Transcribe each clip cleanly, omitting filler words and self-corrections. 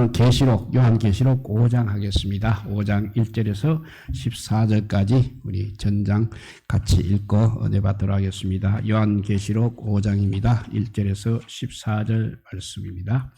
오늘은 계시록, 요한계시록 5장 하겠습니다. 5장 1절에서 14절까지 우리 전장 같이 읽고 은혜 받도록 하겠습니다. 요한계시록 5장입니다. 1절에서 14절 말씀입니다.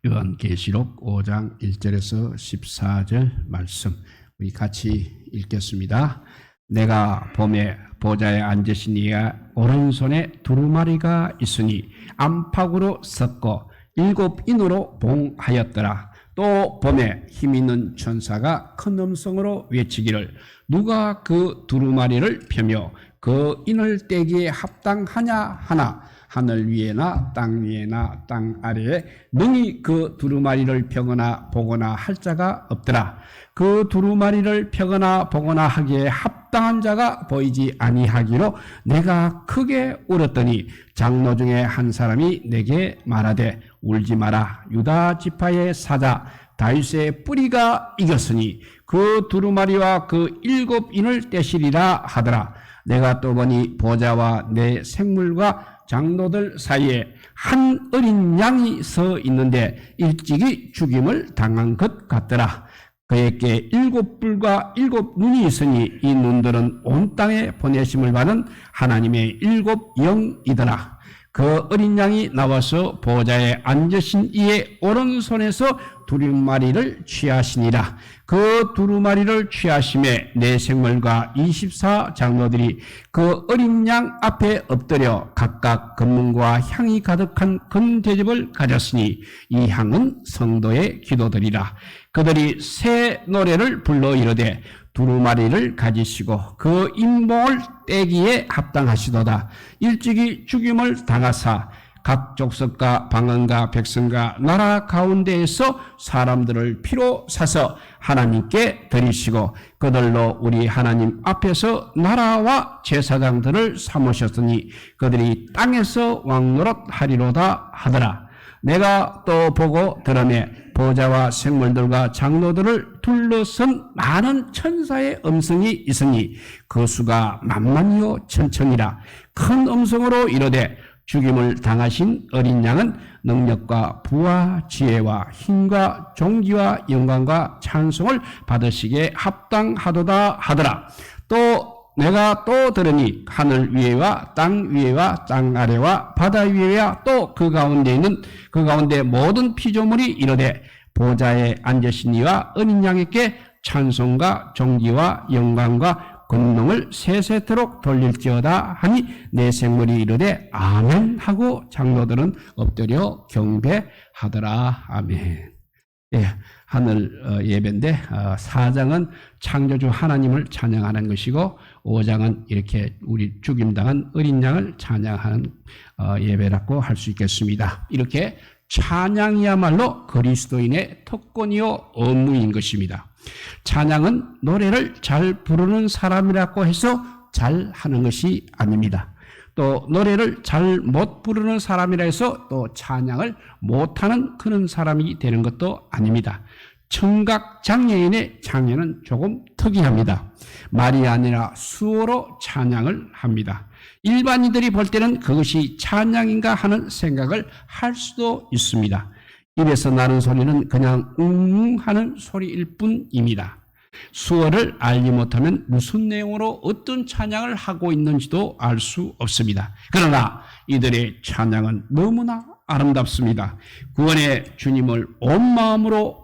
요한계시록 5장 1절에서 14절 말씀 우리 같이 읽겠습니다. 내가 보매 보좌에 앉으신 이의 오른손에 두루마리가 있으니 안팎으로 섰고 7인으로 봉하였더라. 또 보매 힘있는 천사가 큰 음성으로 외치기를 누가 그 두루마리를 펴며 그 인을 떼기에 합당하냐 하나 하늘 위에나 땅 위에나 땅 아래에 능히 그 두루마리를 펴거나 보거나 할 자가 없더라. 그 두루마리를 펴거나 보거나 하기에 합당한 자가 보이지 아니하기로 내가 크게 울었더니 장로 중에 한 사람이 내게 말하되 울지 마라. 유다 지파의 사자 다윗의 뿌리가 이겼으니 그 두루마리와 그 7인을 떼시리라 하더라. 내가 또 보니 보좌와 내 생물과 장로들 사이에 한 어린 양이 서 있는데 일찍이 죽임을 당한 것 같더라. 그에게 7뿔과 7눈이 있으니 이 눈들은 온 땅에 보내심을 받은 하나님의 7영이더라. 그 어린 양이 나와서 보좌에 앉으신 이의 오른손에서 두루마리를 취하시니라. 그 두루마리를 취하심에 내 생물과 24장로들이 그 어린 양 앞에 엎드려 각각 금문과 향이 가득한 큰 대접을 가졌으니 이 향은 성도의 기도들이라. 그들이 새 노래를 불러 이르되 두루마리를 가지시고 그 인봉을 떼기에 합당하시도다. 일찍이 죽임을 당하사 각 족속과 방언과 백성과 나라 가운데에서 사람들을 피로 사서 하나님께 드리시고 그들로 우리 하나님 앞에서 나라와 제사장들을 삼으셨으니 그들이 땅에서 왕노릇 하리로다 하더라. 내가 또 보고 들으매 보좌와 생물들과 장로들을 둘러선 많은 천사의 음성이 있으니 그 수가 만만이요 천천이라. 큰 음성으로 이르되 죽임을 당하신 어린 양은 능력과 부와 지혜와 힘과 존귀와 영광과 찬송을 받으시기에 합당하도다 하더라. 또 내가 또 들으니 하늘 위에와 땅 위에와 땅 아래와 바다 위에와 또 그 가운데 있는 그 가운데 모든 피조물이 이르되 보좌에 앉으신 이와 어린 양에게 찬송과 존귀와 영광과 권능을 세세토록 돌릴지어다 하니 내 생물이 이르되 아멘 하고 장로들은 엎드려 경배하더라. 아멘. 예, 하늘 예배인데 4장은 창조주 하나님을 찬양하는 것이고 5장은 이렇게 우리 죽임당한 어린 양을 찬양하는 예배라고 할 수 있겠습니다. 이렇게 찬양이야말로 그리스도인의 특권이요 업무인 것입니다. 찬양은 노래를 잘 부르는 사람이라고 해서 잘하는 것이 아닙니다. 또 노래를 잘 못 부르는 사람이라 해서 또 찬양을 못하는 그런 사람이 되는 것도 아닙니다. 청각장애인의 장애는 조금 특이합니다. 말이 아니라 수어로 찬양을 합니다. 일반인들이 볼 때는 그것이 찬양인가 하는 생각을 할 수도 있습니다. 입에서 나는 소리는 그냥 하는 소리일 뿐입니다. 수어를 알지 못하면 무슨 내용으로 어떤 찬양을 하고 있는지도 알 수 없습니다. 그러나 이들의 찬양은 너무나 아름답습니다. 구원의 주님을 온 마음으로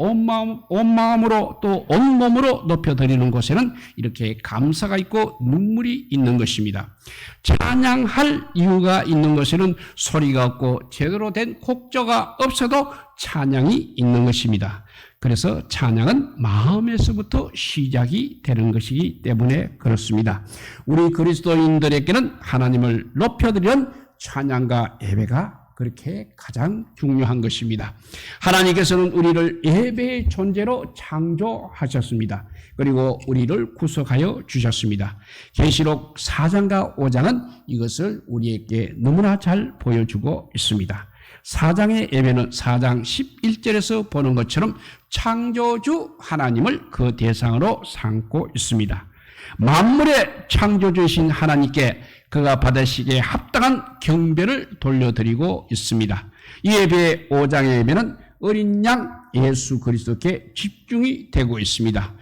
또 온몸으로 높여드리는 곳에는 이렇게 감사가 있고 눈물이 있는 것입니다. 찬양할 이유가 있는 것에는 소리가 없고 제대로 된 곡조가 없어도 찬양이 있는 것입니다. 그래서 찬양은 마음에서부터 시작이 되는 것이기 때문에 그렇습니다. 우리 그리스도인들에게는 하나님을 높여드리는 찬양과 예배가 그렇게 가장 중요한 것입니다. 하나님께서는 우리를 예배의 존재로 창조하셨습니다. 그리고 우리를 구속하여 주셨습니다. 계시록 4장과 5장은 이것을 우리에게 너무나 잘 보여주고 있습니다. 4장의 예배는 4장 11절에서 보는 것처럼 창조주 하나님을 그 대상으로 삼고 있습니다. 만물의 창조주이신 하나님께 그가 받으시기에 합당한 경배를 돌려드리고 있습니다. 이 예배의 5장의 예배는 어린 양 예수 그리스도께 집중이 되고 있습니다.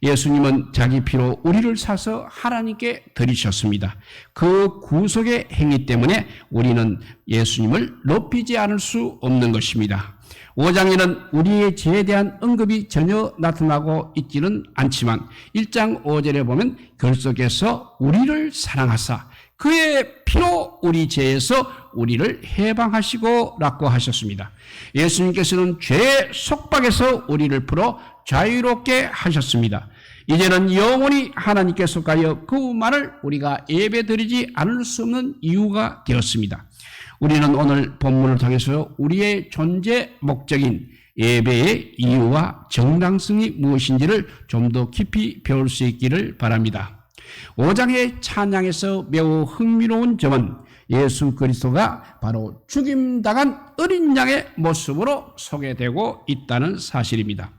예수님은 자기 피로 우리를 사서 하나님께 드리셨습니다. 그 구속의 행위 때문에 우리는 예수님을 높이지 않을 수 없는 것입니다. 5장에는 우리의 죄에 대한 언급이 전혀 나타나고 있지는 않지만 1장 5절에 보면 결속에서 우리를 사랑하사 그의 피로 우리 죄에서 우리를 해방하시고 라고 하셨습니다. 예수님께서는 죄의 속박에서 우리를 풀어 자유롭게 하셨습니다. 이제는 영원히 하나님께 속하여 그분만을 우리가 예배드리지 않을 수 없는 이유가 되었습니다. 우리는 오늘 본문을 통해서 우리의 존재 목적인 예배의 이유와 정당성이 무엇인지를 좀 더 깊이 배울 수 있기를 바랍니다. 5장의 찬양에서 매우 흥미로운 점은 예수 그리스도가 바로 죽임당한 어린 양의 모습으로 소개되고 있다는 사실입니다.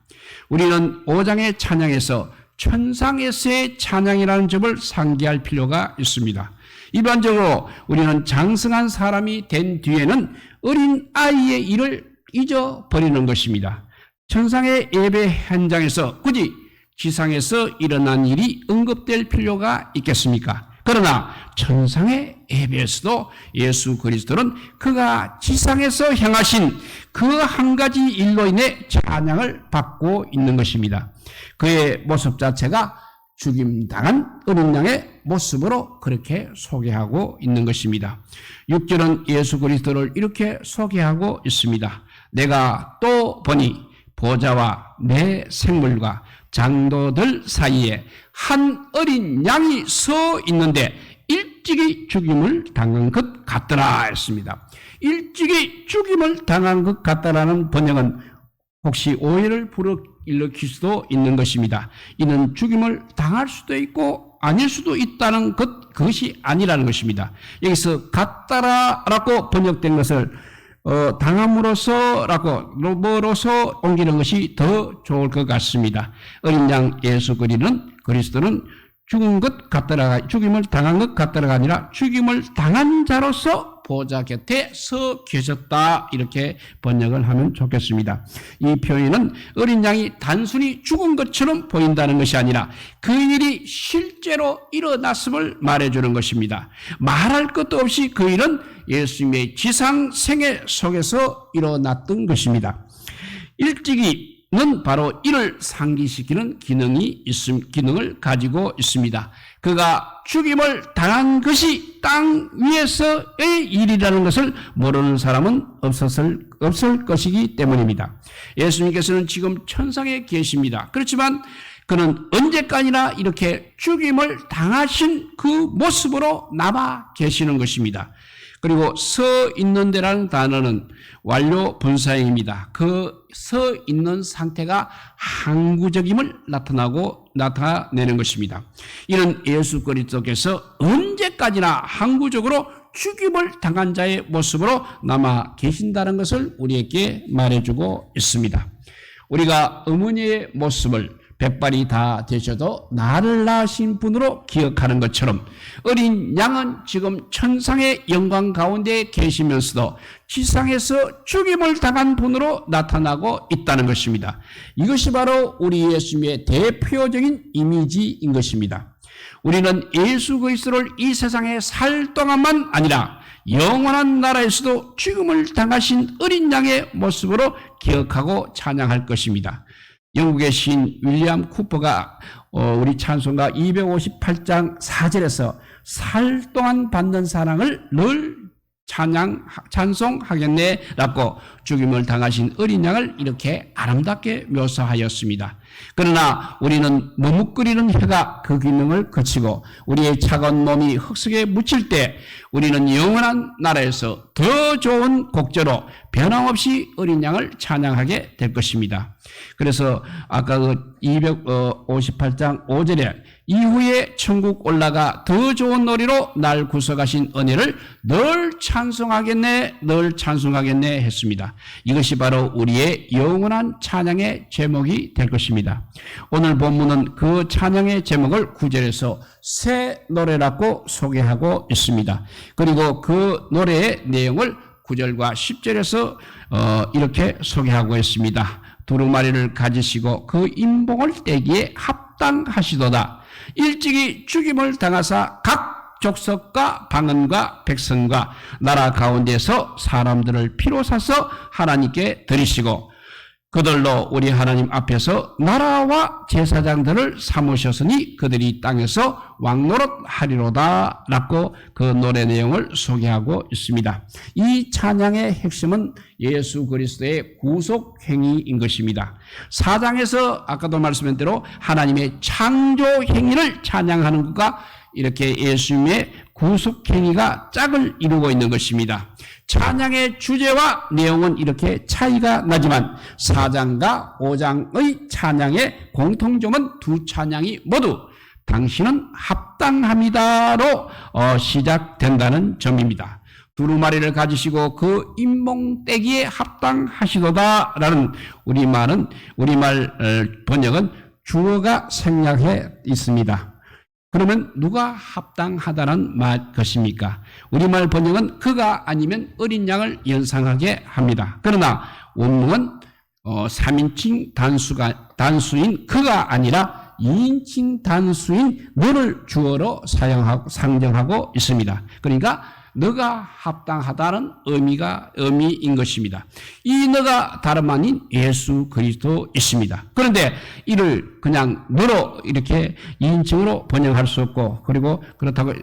우리는 5장의 찬양에서 천상에서의 찬양이라는 점을 상기할 필요가 있습니다. 일반적으로 우리는 장성한 사람이 된 뒤에는 어린 아이의 일을 잊어버리는 것입니다. 천상의 예배 현장에서 굳이 지상에서 일어난 일이 언급될 필요가 있겠습니까? 그러나 천상의 예배에서도 예수 그리스도는 그가 지상에서 행하신 그 한 가지 일로 인해 찬양을 받고 있는 것입니다. 그의 모습 자체가 죽임당한 어린 양의 모습으로 그렇게 소개하고 있는 것입니다. 6절은 예수 그리스도를 이렇게 소개하고 있습니다. 내가 또 보니 보좌와 내 생물과 장도들 사이에 한 어린 양이 서 있는데 일찍이 죽임을 당한 것 같더라 했습니다. 일찍이 죽임을 당한 것 같다라는 번역은 혹시 오해를 불러일으킬 수도 있는 것입니다. 이는 죽임을 당할 수도 있고 아닐 수도 있다는 그것이 아니라는 것입니다. 여기서 같다라고 번역된 것을 당함으로써라고 로버로서 옮기는 것이 더 좋을 것 같습니다. 어린 양 예수 그리스도는 죽은 것 같더라가 죽임을 당한 것 같더라가 아니라 죽임을 당한 자로서 보좌 곁에 서 계셨다 이렇게 번역을 하면 좋겠습니다. 이 표현은 어린 양이 단순히 죽은 것처럼 보인다는 것이 아니라 그 일이 실제로 일어났음을 말해주는 것입니다. 말할 것도 없이 그 일은 예수님의 지상 생애 속에서 일어났던 것입니다. 일찍이는 바로 이를 상기시키는 기능을 가지고 있습니다. 그가 죽임을 당한 것이 땅 위에서의 일이라는 것을 모르는 사람은 없을 것이기 때문입니다. 예수님께서는 지금 천상에 계십니다. 그렇지만 그는 언제까지나 이렇게 죽임을 당하신 그 모습으로 남아 계시는 것입니다. 그리고 서 있는 데라는 단어는 완료 분사형입니다. 그 서 있는 상태가 항구적임을 나타내는 것입니다. 이는 예수 그리스도께서 언제까지나 항구적으로 죽임을 당한 자의 모습으로 남아 계신다는 것을 우리에게 말해주고 있습니다. 우리가 어머니의 모습을 백발이 다 되셔도 나를 낳으신 분으로 기억하는 것처럼 어린 양은 지금 천상의 영광 가운데 계시면서도 지상에서 죽임을 당한 분으로 나타나고 있다는 것입니다. 이것이 바로 우리 예수님의 대표적인 이미지인 것입니다. 우리는 예수 그리스도를 이 세상에 살 동안만 아니라 영원한 나라에서도 죽임을 당하신 어린 양의 모습으로 기억하고 찬양할 것입니다. 영국의 시인 윌리엄 쿠퍼가 우리 찬송가 258장 4절에서 살 동안 받는 사랑을 늘 찬송하겠네라고 죽임을 당하신 어린 양을 이렇게 아름답게 묘사하였습니다. 그러나 우리는 머뭇거리는 혀가 그 기능을 거치고 우리의 차가운 몸이 흙 속에 묻힐 때 우리는 영원한 나라에서 더 좋은 곡조로 변함없이 어린 양을 찬양하게 될 것입니다. 그래서 아까 그 258장 5절에 이후에 천국 올라가 더 좋은 놀이로 날 구속하신 은혜를 늘 찬송하겠네 했습니다. 이것이 바로 우리의 영원한 찬양의 제목이 될 것입니다. 오늘 본문은 그 찬양의 제목을 9절에서 새 노래라고 소개하고 있습니다. 그리고 그 노래의 내용을 9절과 10절에서 이렇게 소개하고 있습니다. 두루마리를 가지시고 그 인봉을 떼기에 합당하시도다. 일찍이 죽임을 당하사 각 족속과 방언과 백성과 나라 가운데서 사람들을 피로 사서 하나님께 드리시고 그들로 우리 하나님 앞에서 나라와 제사장들을 삼으셨으니 그들이 땅에서 왕노릇하리로다 라고 그 노래 내용을 소개하고 있습니다. 이 찬양의 핵심은 예수 그리스도의 구속 행위인 것입니다. 4장에서 아까도 말씀한 대로 하나님의 창조 행위를 찬양하는 것과 이렇게 예수님의 구속 행위가 짝을 이루고 있는 것입니다. 찬양의 주제와 내용은 이렇게 차이가 나지만 4장과 5장의 찬양의 공통점은 두 찬양이 모두 당신은 합당합니다로 시작된다는 점입니다. 두루마리를 가지시고 그 인봉떼기에 합당하시도다라는 우리말 번역은 주어가 생략해 있습니다. 그러면 누가 합당하다는 것입니까? 우리말 번역은 그가 아니면 어린 양을 연상하게 합니다. 그러나 원문은 3인칭 단수인 그가 아니라 2인칭 단수인 너를 주어로 상정하고 있습니다. 그러니까 너가 합당하다는 의미인 것입니다. 이 너가 다름 아닌 예수 그리스도이십니다. 그런데 이를 그냥 너로 이렇게 2인칭으로 번역할 수 없고 그리고 그렇다고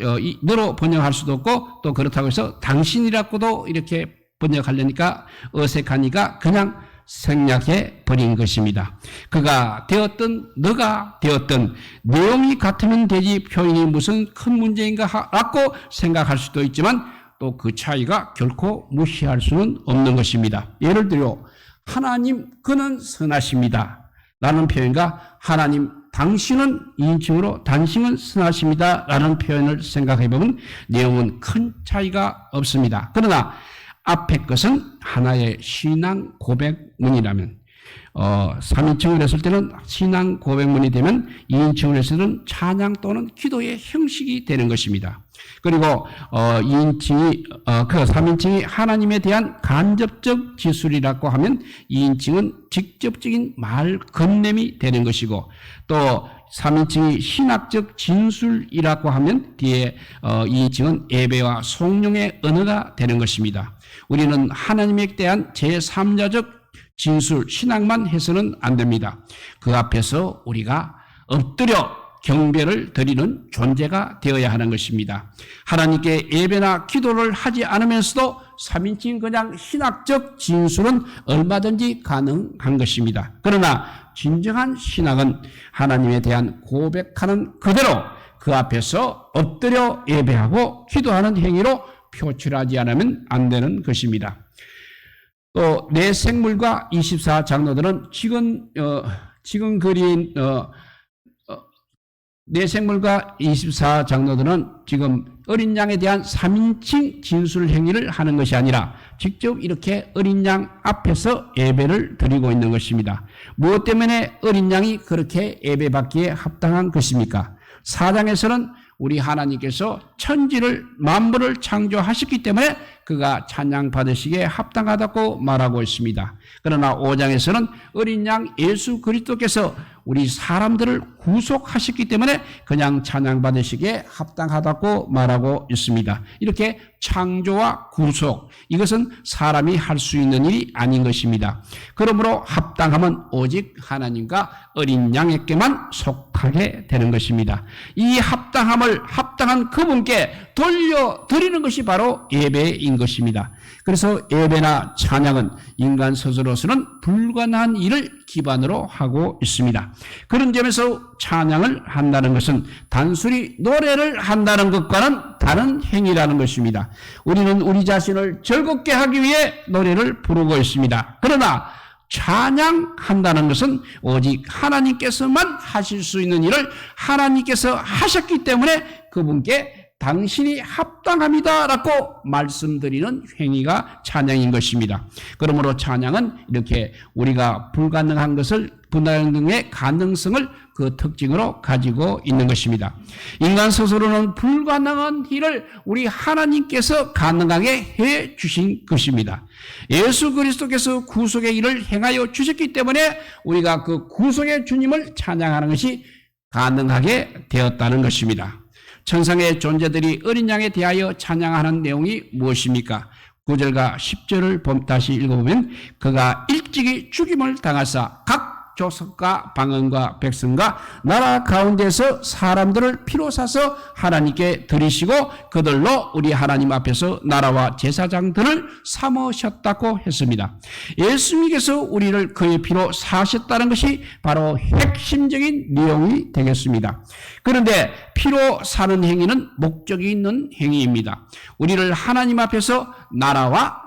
너로 번역할 수도 없고 또 그렇다고 해서 당신이라고도 이렇게 번역하려니까 어색하니까 그냥 생략해 버린 것입니다. 그가 되었든 너가 되었든 내용이 같으면 되지 표현이 무슨 큰 문제인가 라고 생각할 수도 있지만 또 그 차이가 결코 무시할 수는 없는 것입니다. 예를 들어 하나님 그는 선하십니다 라는 표현과 하나님 당신은 2인칭으로 당신은 선하십니다 라는 표현을 생각해 보면 내용은 큰 차이가 없습니다. 그러나 앞에 것은 하나의 신앙 고백문이라면 3인칭을 했을 때는 신앙 고백문이 되면 2인칭을 했을 때는 찬양 또는 기도의 형식이 되는 것입니다. 그리고 3인칭이 하나님에 대한 간접적 지술이라고 하면 2인칭은 직접적인 말 건냄이 되는 것이고 또 3인칭이 신학적 진술이라고 하면 뒤에 2인칭은 예배와 성령의 언어가 되는 것입니다. 우리는 하나님에 대한 제3자적 진술, 신앙만 해서는 안 됩니다. 그 앞에서 우리가 엎드려 경배를 드리는 존재가 되어야 하는 것입니다. 하나님께 예배나 기도를 하지 않으면서도 3인칭 그냥 신학적 진술은 얼마든지 가능한 것입니다. 그러나 진정한 신학은 하나님에 대한 고백하는 그대로 그 앞에서 엎드려 예배하고 기도하는 행위로 표출하지 않으면 안 되는 것입니다. 또 내 생물과 24장로들은 지금 그린 내 생물과 24장로들은 지금 어린 양에 대한 3인칭 진술 행위를 하는 것이 아니라 직접 이렇게 어린 양 앞에서 예배를 드리고 있는 것입니다. 무엇 때문에 어린 양이 그렇게 예배받기에 합당한 것입니까? 4장에서는 우리 하나님께서 천지를 만물을 창조하셨기 때문에 그가 찬양 받으시기에 합당하다고 말하고 있습니다. 그러나 5장에서는 어린 양 예수 그리스도께서 우리 사람들을 구속하셨기 때문에 그냥 찬양 받으시기에 합당하다고 말하고 있습니다. 이렇게 창조와 구속, 이것은 사람이 할 수 있는 일이 아닌 것입니다. 그러므로 합당함은 오직 하나님과 어린 양에게만 속하게 되는 것입니다. 이 합당함을 합당한 그분께 돌려드리는 것이 바로 예배인 것입니다. 그래서 예배나 찬양은 인간 스스로서는 불가능한 일을 기반으로 하고 있습니다. 그런 점에서 찬양을 한다는 것은 단순히 노래를 한다는 것과는 다른 행위라는 것입니다. 우리는 우리 자신을 즐겁게 하기 위해 노래를 부르고 있습니다. 그러나 찬양한다는 것은 오직 하나님께서만 하실 수 있는 일을 하나님께서 하셨기 때문에 그분께 당신이 합당합니다라고 말씀드리는 행위가 찬양인 것입니다. 그러므로 찬양은 이렇게 우리가 불가능한 것을 불가능의 가능성을 그 특징으로 가지고 있는 것입니다. 인간 스스로는 불가능한 일을 우리 하나님께서 가능하게 해 주신 것입니다. 예수 그리스도께서 구속의 일을 행하여 주셨기 때문에 우리가 그 구속의 주님을 찬양하는 것이 가능하게 되었다는 것입니다. 천상의 존재들이 어린 양에 대하여 찬양하는 내용이 무엇입니까? 9절과 10절을 다시 읽어보면 그가 일찍이 죽임을 당하사 각 족속과 방언과 백성과 나라 가운데서 사람들을 피로 사서 하나님께 드리시고 그들로 우리 하나님 앞에서 나라와 제사장들을 삼으셨다고 했습니다. 예수님께서 우리를 그의 피로 사셨다는 것이 바로 핵심적인 내용이 되겠습니다. 그런데 피로 사는 행위는 목적이 있는 행위입니다. 우리를 하나님 앞에서 나라와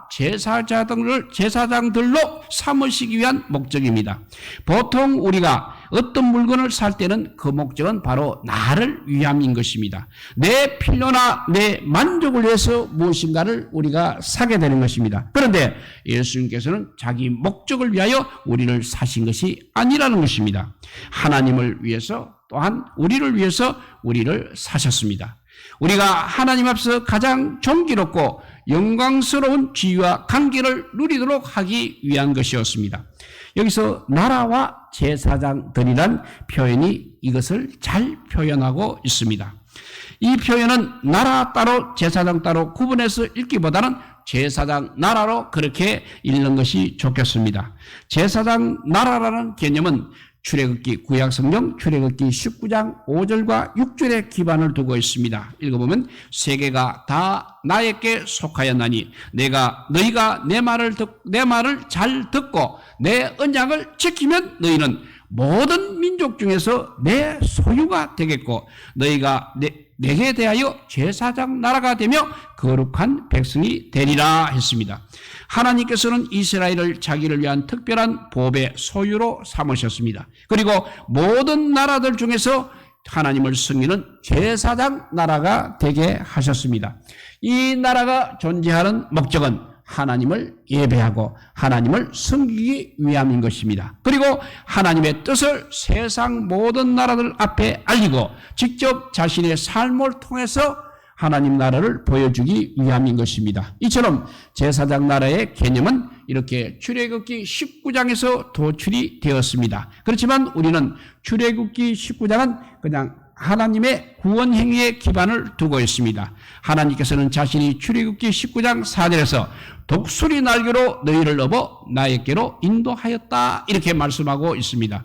제사장들로 삼으시기 위한 목적입니다. 보통 우리가 어떤 물건을 살 때는 그 목적은 바로 나를 위함인 것입니다. 내 필요나 내 만족을 위해서 무엇인가를 우리가 사게 되는 것입니다. 그런데 예수님께서는 자기 목적을 위하여 우리를 사신 것이 아니라는 것입니다. 하나님을 위해서 또한 우리를 위해서 우리를 사셨습니다. 우리가 하나님 앞에서 가장 존귀롭고 영광스러운 지위와 관계를 누리도록 하기 위한 것이었습니다. 여기서 나라와 제사장들이란 표현이 이것을 잘 표현하고 있습니다. 이 표현은 나라 따로 제사장 따로 구분해서 읽기보다는 제사장 나라로 그렇게 읽는 것이 좋겠습니다. 제사장 나라라는 개념은 출애굽기 구약성경 출애굽기 19장 5절과 6절에 기반을 두고 있습니다. 읽어보면 세계가 다 나에게 속하였나니 너희가 내 말을 잘 듣고 내 언약을 지키면 너희는 모든 민족 중에서 내 소유가 되겠고 너희가 내게 대하여 제사장 나라가 되며 거룩한 백성이 되리라 했습니다. 하나님께서는 이스라엘을 자기를 위한 특별한 보배 소유로 삼으셨습니다. 그리고 모든 나라들 중에서 하나님을 섬기는 제사장 나라가 되게 하셨습니다. 이 나라가 존재하는 목적은 하나님을 예배하고 하나님을 섬기기 위함인 것입니다. 그리고 하나님의 뜻을 세상 모든 나라들 앞에 알리고 직접 자신의 삶을 통해서 하나님 나라를 보여주기 위함인 것입니다. 이처럼 제사장 나라의 개념은 이렇게 출애굽기 19장에서 도출이 되었습니다. 그렇지만 우리는 출애굽기 19장은 그냥 하나님의 구원 행위에 기반을 두고 있습니다. 하나님께서는 자신이 출애굽기 19장 4절에서 독수리 날개로 너희를 업어 나에게로 인도하였다 이렇게 말씀하고 있습니다.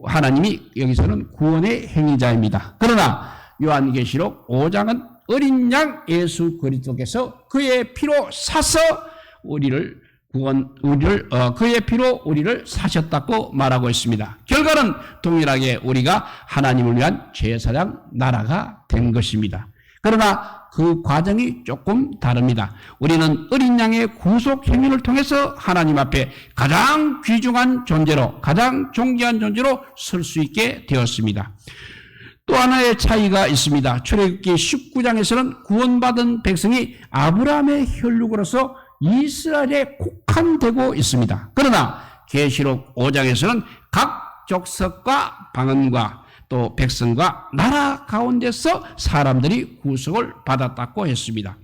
하나님이 여기서는 구원의 행위자입니다. 그러나 요한계시록 5장은 어린 양 예수 그리스도께서 그의 피로 사서 그의 피로 우리를 사셨다고 말하고 있습니다. 결과는 동일하게 우리가 하나님을 위한 제사장 나라가 된 것입니다. 그러나 그 과정이 조금 다릅니다. 우리는 어린 양의 구속 행위를 통해서 하나님 앞에 가장 귀중한 존재로 가장 존귀한 존재로 설 수 있게 되었습니다. 또 하나의 차이가 있습니다. 출애굽기 19장에서는 구원받은 백성이 아브라함의 혈육으로서 이스라엘에 국한되고 있습니다. 그러나 계시록 5장에서는 각 족속과 방언과 또 백성과 나라 가운데서 사람들이 구속을 받았다고 했습니다.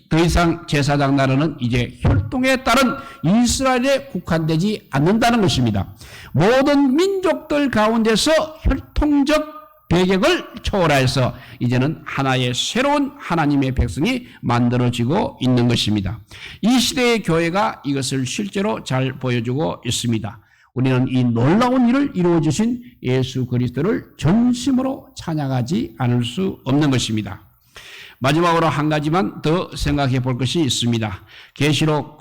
더 이상 제사장 나라는 이제 혈통에 따른 이스라엘에 국한되지 않는다는 것입니다. 모든 민족들 가운데서 혈통적 배격을 초월해서 이제는 하나의 새로운 하나님의 백성이 만들어지고 있는 것입니다. 이 시대의 교회가 이것을 실제로 잘 보여주고 있습니다. 우리는 이 놀라운 일을 이루어주신 예수 그리스도를 전심으로 찬양하지 않을 수 없는 것입니다. 마지막으로 한 가지만 더 생각해 볼 것이 있습니다.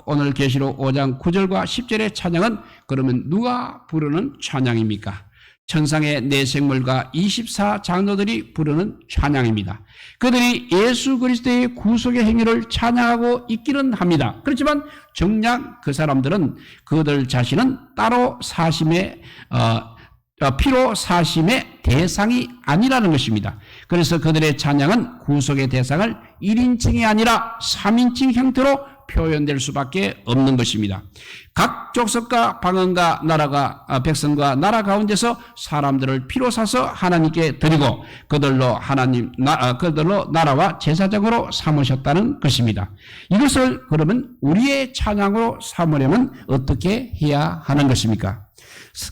오늘 계시록 5장 9절과 10절의 찬양은 그러면 누가 부르는 찬양입니까? 천상의 네 생물과 24장로들이 부르는 찬양입니다. 그들이 예수 그리스도의 구속의 행위를 찬양하고 있기는 합니다. 그렇지만 정작 그 사람들은 그들 자신은 따로 사심에 피로 사심의 대상이 아니라는 것입니다. 그래서 그들의 찬양은 구속의 대상을 1인칭이 아니라 3인칭 형태로 표현될 수밖에 없는 것입니다. 각 족속과 방언과 나라가 백성과 나라 가운데서 사람들을 피로 사서 하나님께 드리고 그들로 나라와 제사장으로 삼으셨다는 것입니다. 이것을 그러면 우리의 찬양으로 삼으려면 어떻게 해야 하는 것입니까?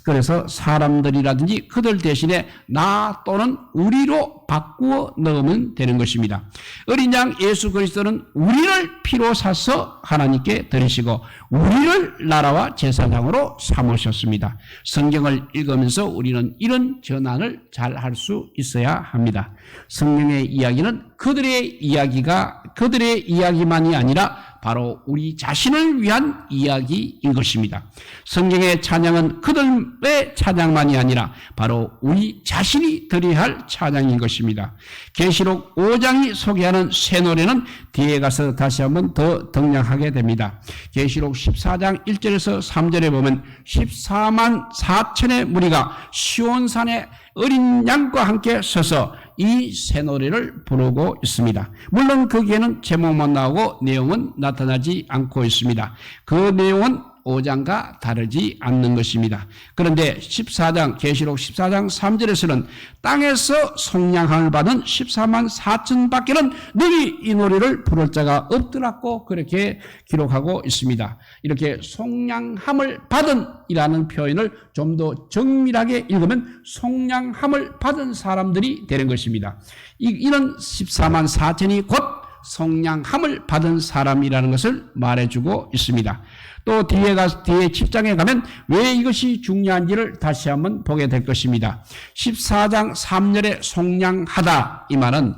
그래서 사람들이라든지 그들 대신에 나 또는 우리로 바꾸어 넣으면 되는 것입니다. 어린 양 예수 그리스도는 우리를 피로 사서 하나님께 드리시고 우리를 나라와 제사장으로 삼으셨습니다. 성경을 읽으면서 우리는 이런 전환을 잘 할 수 있어야 합니다. 성경의 이야기는 그들의 이야기만이 아니라 바로 우리 자신을 위한 이야기인 것입니다. 성경의 찬양은 그들의 찬양만이 아니라 바로 우리 자신이 드려야 할 찬양인 것입니다. 계시록 5장이 소개하는 새 노래는 뒤에 가서 다시 한번 더 등장하게 됩니다. 계시록 14장 1절에서 3절에 보면 14만 4천의 무리가 시온산에 어린 양과 함께 서서 이 새 노래를 부르고 있습니다. 물론 거기에는 제목만 나오고 내용은 나타나지 않고 있습니다. 그 내용은 5장과 다르지 않는 것입니다. 그런데 계시록 14장 3절에서는 땅에서 속량함을 받은 14만 4천 밖에는 능히 이 노래를 부를 자가 없더라고 그렇게 기록하고 있습니다. 이렇게 속량함을 받은 이라는 표현을 좀 더 정밀하게 읽으면 속량함을 받은 사람들이 되는 것입니다. 이런 14만 4천이 곧 속량함을 받은 사람이라는 것을 말해주고 있습니다. 또 뒤에 7장에 가면 왜 이것이 중요한지를 다시 한번 보게 될 것입니다. 14장 3절에 속량하다 이 말은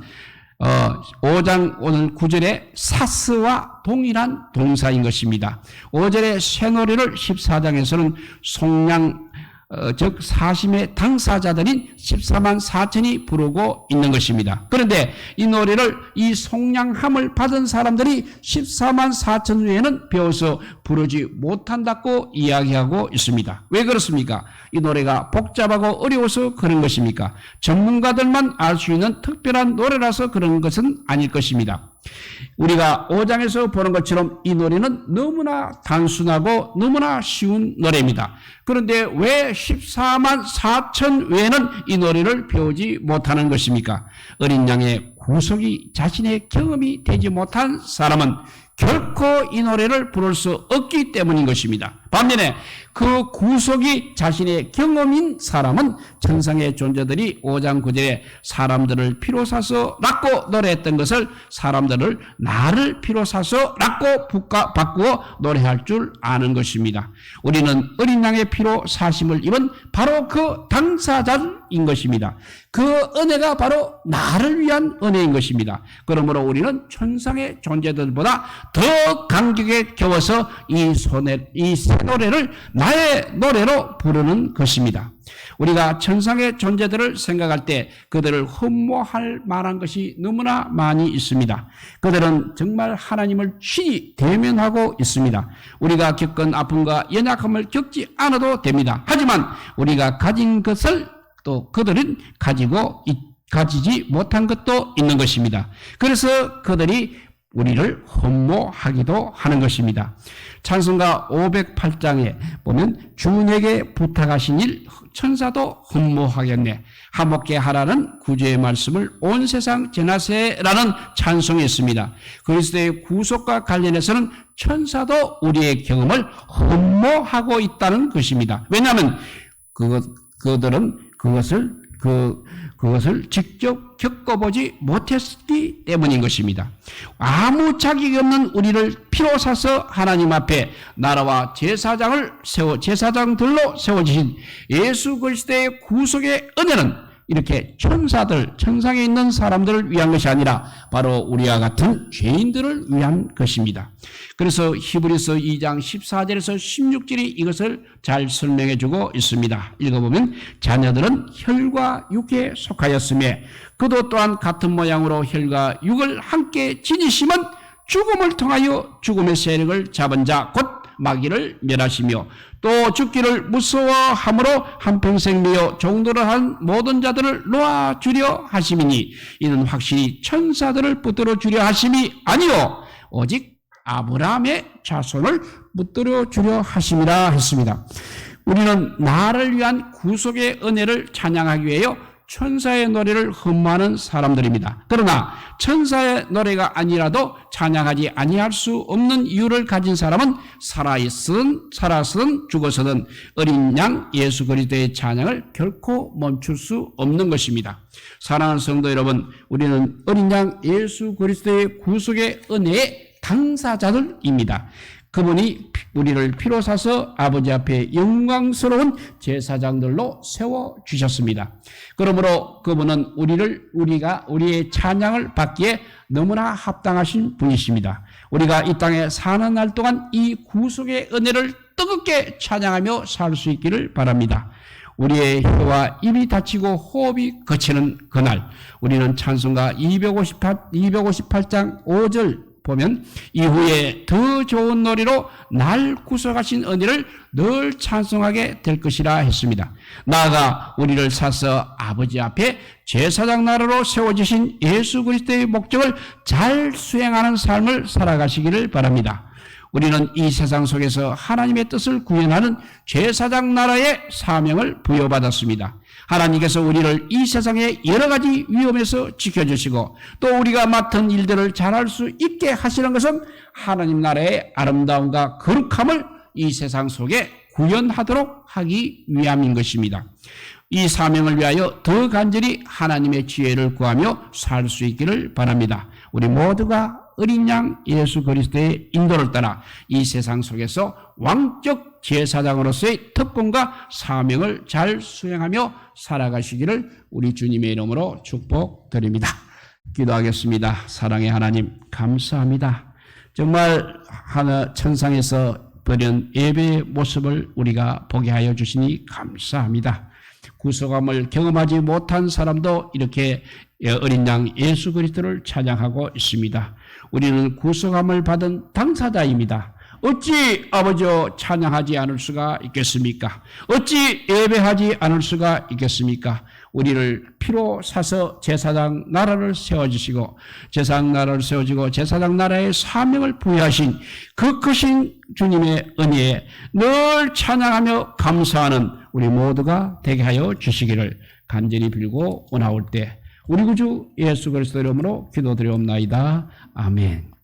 5장 오늘 9절에 사스와 동일한 동사인 것입니다. 5절의 새노래를 14장에서는 속량 즉 사심의 당사자들인 14만 4천이 부르고 있는 것입니다. 그런데 이 노래를 이 속량함을 받은 사람들이 14만 4천 외에는 배워서 부르지 못한다고 이야기하고 있습니다. 왜 그렇습니까? 이 노래가 복잡하고 어려워서 그런 것입니까? 전문가들만 알 수 있는 특별한 노래라서 그런 것은 아닐 것입니다. 우리가 5장에서 보는 것처럼 이 노래는 너무나 단순하고 너무나 쉬운 노래입니다. 그런데 왜 14만 4천 외에는 이 노래를 배우지 못하는 것입니까? 어린 양의 구속이 자신의 경험이 되지 못한 사람은 결코 이 노래를 부를 수 없기 때문인 것입니다. 반면에 그 구속이 자신의 경험인 사람은 천상의 존재들이 5장 9절에 사람들을 피로 사서 낳고 노래했던 것을 사람들을 나를 피로 사서 낳고 바꾸어 노래할 줄 아는 것입니다. 우리는 어린 양의 피로 사심을 입은 바로 그 당사자인 것입니다. 그 은혜가 바로 나를 위한 은혜인 것입니다. 그러므로 우리는 천상의 존재들보다 더 감격에 겨워서 이 새 노래를 나의 노래로 부르는 것입니다. 우리가 천상의 존재들을 생각할 때 그들을 흠모할 만한 것이 너무나 많이 있습니다. 그들은 정말 하나님을 친히 대면하고 있습니다. 우리가 겪은 아픔과 연약함을 겪지 않아도 됩니다. 하지만 우리가 가진 것을 또 그들은 가지지 못한 것도 있는 것입니다. 그래서 그들이 우리를 흠모하기도 하는 것입니다. 찬송가 508장에 보면 주님에게 부탁하신 일 천사도 흠모하겠네. 화목케 하라는 구주의 말씀을 온 세상 전하세라는 찬송이 있습니다. 그리스도의 구속과 관련해서는 천사도 우리의 경험을 흠모하고 있다는 것입니다. 왜냐하면 그들은 그것을 직접 겪어보지 못했기 때문인 것입니다. 아무 자격이 없는 우리를 피로 사서 하나님 앞에 나라와 제사장들로 세워주신 예수 그리스도의 구속의 은혜는 이렇게 천상에 있는 사람들을 위한 것이 아니라 바로 우리와 같은 죄인들을 위한 것입니다. 그래서 히브리서 2장 14절에서 16절이 이것을 잘 설명해 주고 있습니다. 읽어보면 자녀들은 혈과 육에 속하였으며 그도 또한 같은 모양으로 혈과 육을 함께 지니심은 죽음을 통하여 죽음의 세력을 잡은 자 곧 마귀를 멸하시며 또 죽기를 무서워함으로 한평생 미어 종도를 한 모든 자들을 놓아주려 하심이니 이는 확실히 천사들을 붙들어 주려 하심이 아니요 오직 아브라함의 자손을 붙들어 주려 하심이라 했습니다. 우리는 나를 위한 구속의 은혜를 찬양하기 위하여 천사의 노래를 흠모하는 사람들입니다. 그러나 천사의 노래가 아니라도 찬양하지 아니할 수 없는 이유를 가진 사람은 살아서든 죽어서든 어린 양 예수 그리스도의 찬양을 결코 멈출 수 없는 것입니다. 사랑하는 성도 여러분, 우리는 어린 양 예수 그리스도의 구속의 은혜의 당사자들입니다. 그분이 우리를 피로 사서 아버지 앞에 영광스러운 제사장들로 세워주셨습니다. 그러므로 그분은 우리의 찬양을 받기에 너무나 합당하신 분이십니다. 우리가 이 땅에 사는 날 동안 이 구속의 은혜를 뜨겁게 찬양하며 살 수 있기를 바랍니다. 우리의 혀와 입이 닫히고 호흡이 거치는 그날, 우리는 찬송가 258장 5절 보면 이후에 더 좋은 노래로 날 구속하신 은혜를 늘 찬송하게 될 것이라 했습니다. 나아가 우리를 사서 아버지 앞에 제사장 나라로 세워주신 예수 그리스도의 목적을 잘 수행하는 삶을 살아가시기를 바랍니다. 우리는 이 세상 속에서 하나님의 뜻을 구현하는 제사장 나라의 사명을 부여받았습니다. 하나님께서 우리를 이 세상의 여러 가지 위험에서 지켜주시고 또 우리가 맡은 일들을 잘할 수 있게 하시는 것은 하나님 나라의 아름다움과 거룩함을 이 세상 속에 구현하도록 하기 위함인 것입니다. 이 사명을 위하여 더 간절히 하나님의 지혜를 구하며 살 수 있기를 바랍니다. 우리 모두가 어린 양 예수 그리스도의 인도를 따라 이 세상 속에서 왕적 제사장으로서의 특권과 사명을 잘 수행하며 살아가시기를 우리 주님의 이름으로 축복드립니다. 기도하겠습니다. 사랑의 하나님 감사합니다. 정말 천상에서 드린 예배의 모습을 우리가 보게 하여 주시니 감사합니다. 구속함을 경험하지 못한 사람도 이렇게 어린 양 예수 그리스도를 찬양하고 있습니다. 우리는 구속함을 받은 당사자입니다. 어찌 아버지여 찬양하지 않을 수가 있겠습니까? 어찌 예배하지 않을 수가 있겠습니까? 우리를 피로 사서 제사장 나라를 세워주시고 제사장 나라의 사명을 부여하신 그 크신 주님의 은혜에 늘 찬양하며 감사하는 우리 모두가 되게 하여 주시기를 간절히 빌고 원하올 때 우리 구주 예수 그리스도 이름으로 기도드리옵나이다. 아멘.